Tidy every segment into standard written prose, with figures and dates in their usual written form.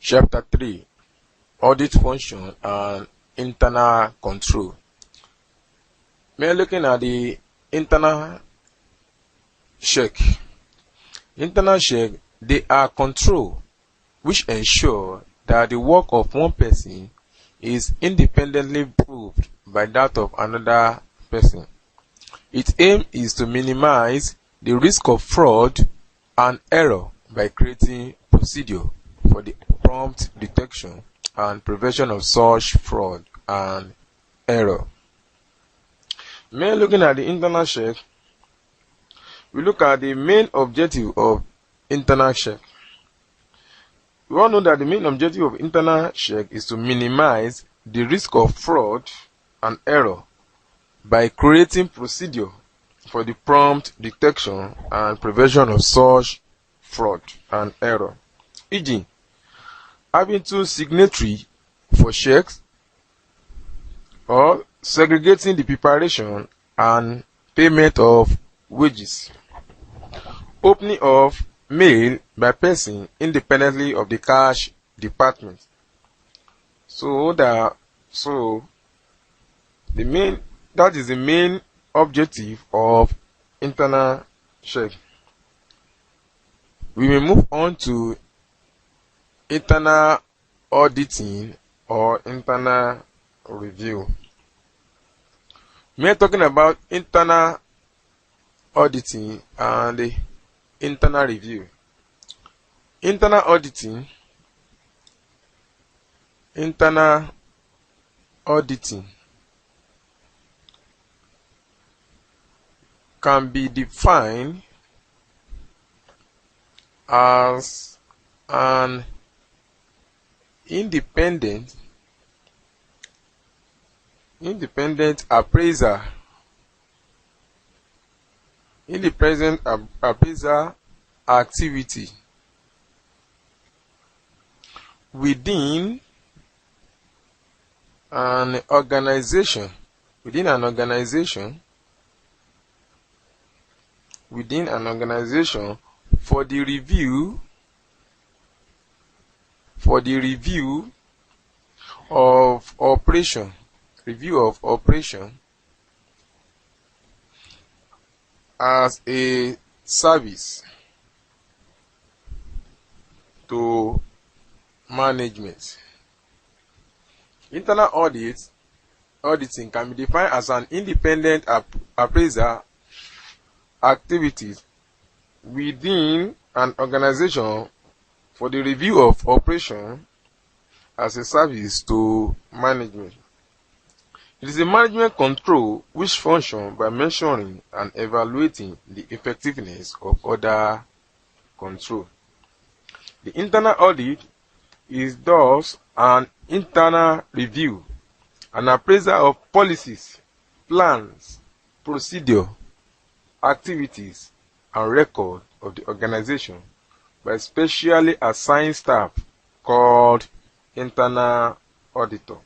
Chapter 3: Audit Function and Internal Control. We are looking at the internal check. Internal check, they are control which ensure that the work of one person is independently proved by that of another person. Its aim is to minimize the risk of fraud and error by creating procedure for the prompt detection and prevention of such fraud and error. When looking at the internal check, we look at the main objective of internal check. We all know that the main objective of internal check is to minimize the risk of fraud and error by creating procedure for the prompt detection and prevention of such fraud and error. E.g., having two signatories for checks, or segregating the preparation and payment of wages, opening of mail by person independently of the cash department. That is the main objective of internal check. We will move on to internal auditing or internal review. We are talking about internal auditing and the internal review. Internal auditing can be defined as an independent appraiser activity within an organization for the review of operation as a service to management. Internal auditing can be defined as an independent appraiser activities within an organization for the review of operation as a service to management. It is a management control which functions by measuring and evaluating the effectiveness of other control. The internal audit is thus an internal review, an appraisal of policies, plans, procedure, activities, and record of the organization by specially assigned staff called internal auditor.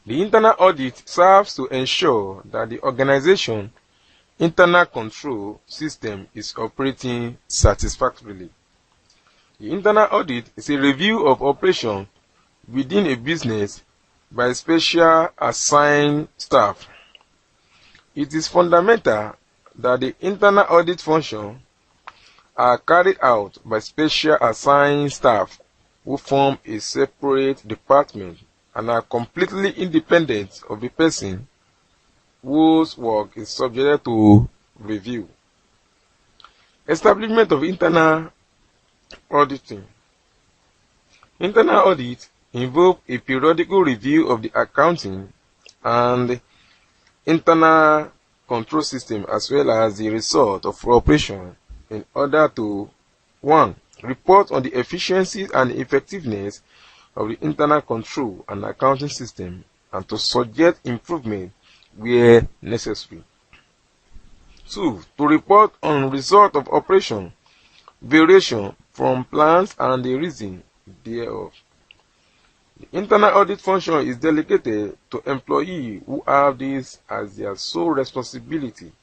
The internal audit serves to ensure that the organization internal control system is operating satisfactorily. The internal audit is a review of operation within a business by special assigned staff. It is fundamental that the internal audit functions are carried out by special assigned staff who form a separate department and are completely independent of the person whose work is subject to review. Establishment of internal auditing. Internal audit involves a periodical review of the accounting and internal control system as well as the result of operation in order to 1. Report on the efficiency and effectiveness of the internal control and accounting system and to suggest improvement where necessary. 2. To report on result of operation, variation from plans and the reason thereof. The internal audit function is delegated to employees who have this as their sole responsibility.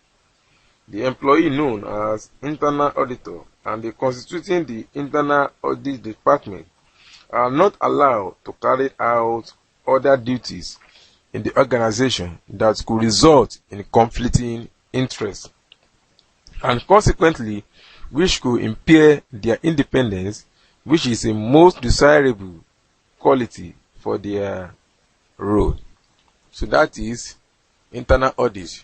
The employee known as internal auditor and the constituting the internal audit department are not allowed to carry out other duties in the organization that could result in conflicting interests, and consequently which could impair their independence, which is a most desirable quality for their role. So that is internal audit.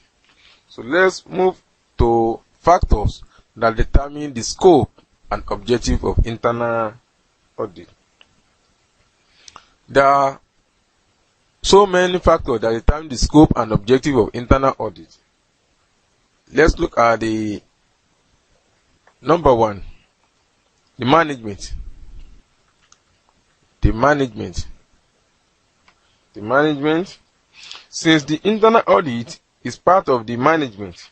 So let's move to factors that determine the scope and objective of internal audit. There are so many factors that determine the scope and objective of internal audit. Let's look at the number one, the management. The management. Since the internal audit is part of the management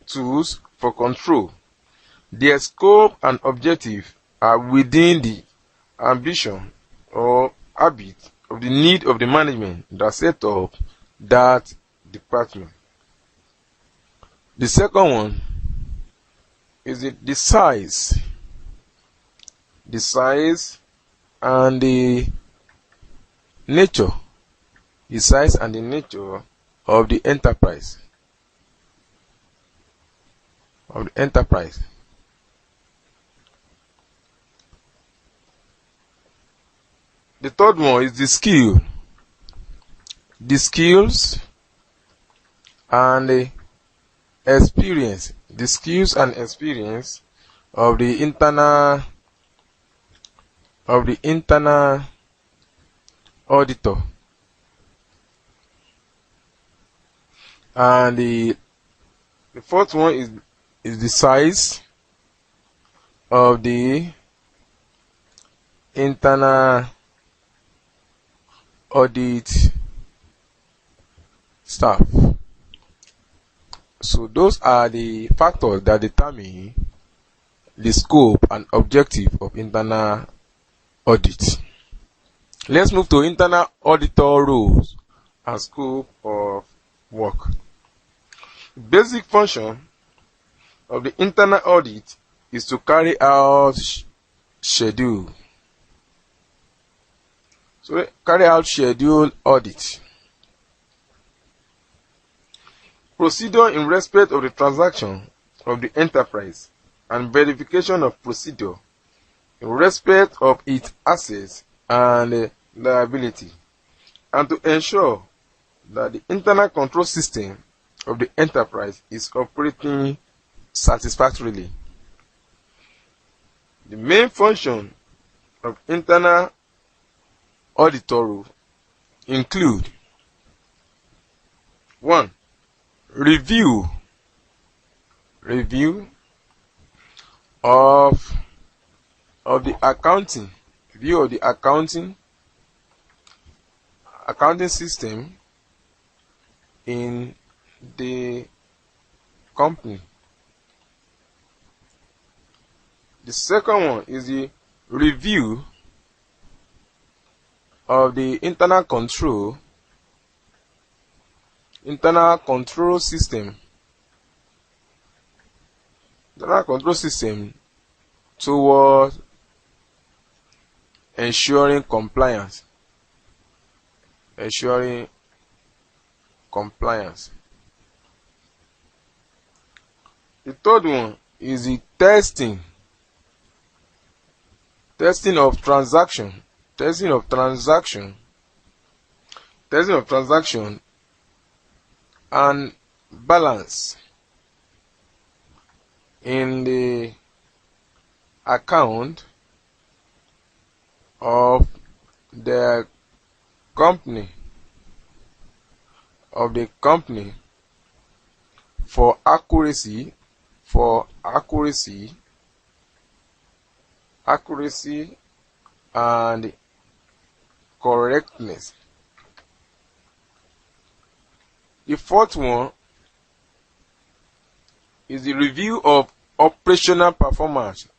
tools for control, their scope and objective are within the ambition or habit of the need of the management that set up that department. The second one is the size. The size and the nature. The size and the nature of the enterprise. The third one is the skill. The skills and the experience. The skills and experience of the internal auditor. And the fourth one is the size of the internal audit staff. So those are the factors that determine the scope and objective of internal audit. Let's move to internal auditor roles and scope of work. Basic function of the internal audit is to carry out schedule. So carry out schedule audit. Procedure in respect of the transaction of the enterprise and verification of procedure in respect of its assets and liability, and to ensure that the internal control system of the enterprise is operating satisfactorily. The main function of internal auditor include: 1. Review of the accounting system in the company. The second one is the review of the internal control system toward ensuring compliance. The third one is the testing of transaction and balance in the account of the company for accuracy and correctness. The fourth one is the review of operational performance.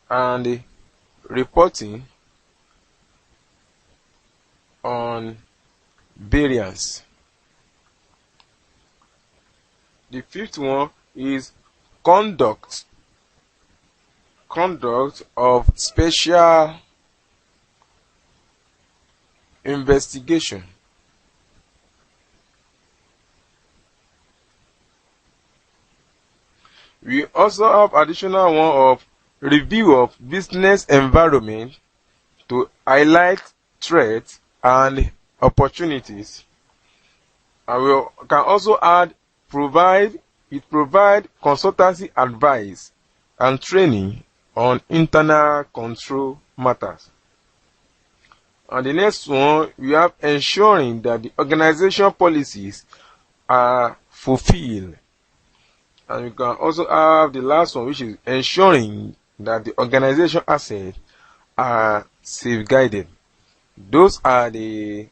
And the reporting on variance. The fifth one is conduct of special investigation. We also have additional one of review of business environment to highlight threats and opportunities. And we can also add provide consultancy advice and training on internal control matters. And the next one, we have ensuring that the organization policies are fulfilled. And we can also have the last one, which is ensuring that the organization assets are safeguarded. Those are the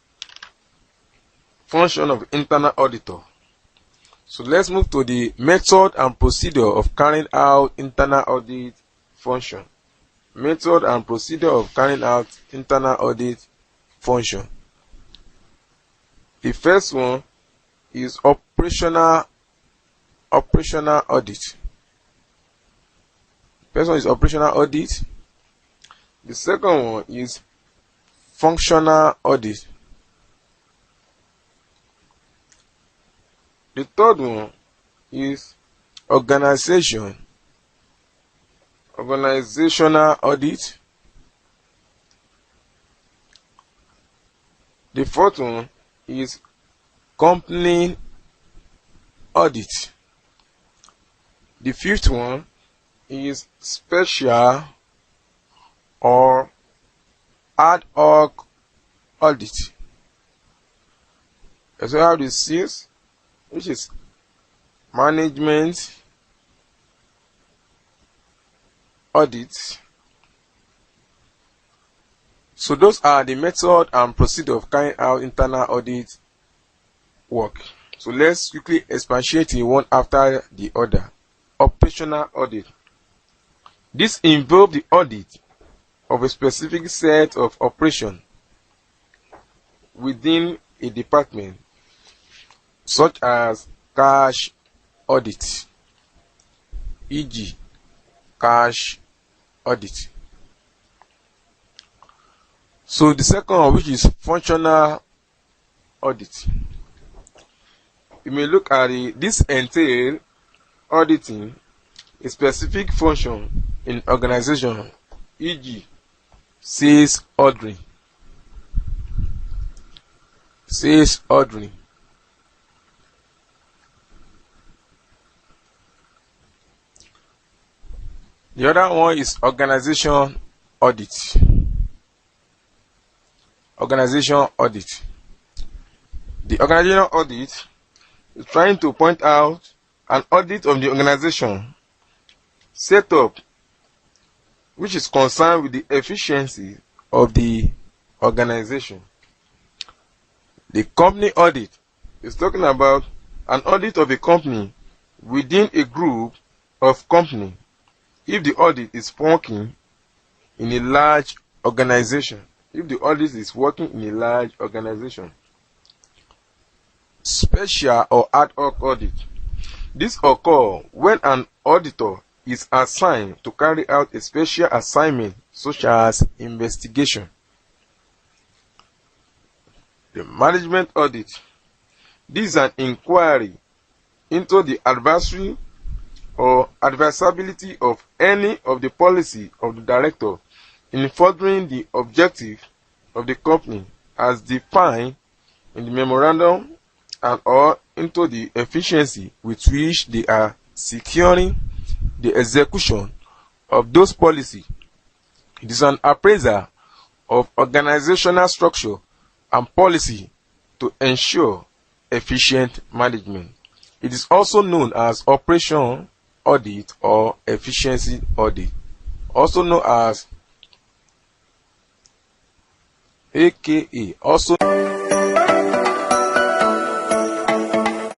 function of internal auditor. So let's move to the method and procedure of carrying out internal audit function. Method and procedure of carrying out internal audit function. The first one is operational audit. First one is operational audit. The second one is functional audit. The third one is organizational audit. The fourth one is company audit. The fifth one is special or ad hoc audit. As well as the sixth, which is management audit. So those are the method and procedure of carrying out internal audit work. So let's quickly expatiate in one after the other. Operational audit. This involves the audit of a specific set of operations within a department, such as cash audit, e.g., cash audit. So the second one, which is functional audit, you may look at this entail auditing a specific function in organization, e.g., sales ordering. The other one is organization audit. The organizational audit is trying to point out an audit of the organization set up which is concerned with the efficiency of the organization. The company audit is talking about an audit of a company within a group of companies if the audit is working in a large organization. Special or ad hoc audit. This occurs when an auditor is assigned to carry out a special assignment such as investigation. The management audit. This is an inquiry into the adversary or advisability of any of the policy of the director in furthering the objective of the company as defined in the memorandum and or into the efficiency with which they are securing the execution of those policies. It is an appraiser of organizational structure and policy to ensure efficient management. It is also known as operation audit or efficiency audit, also known as AKA.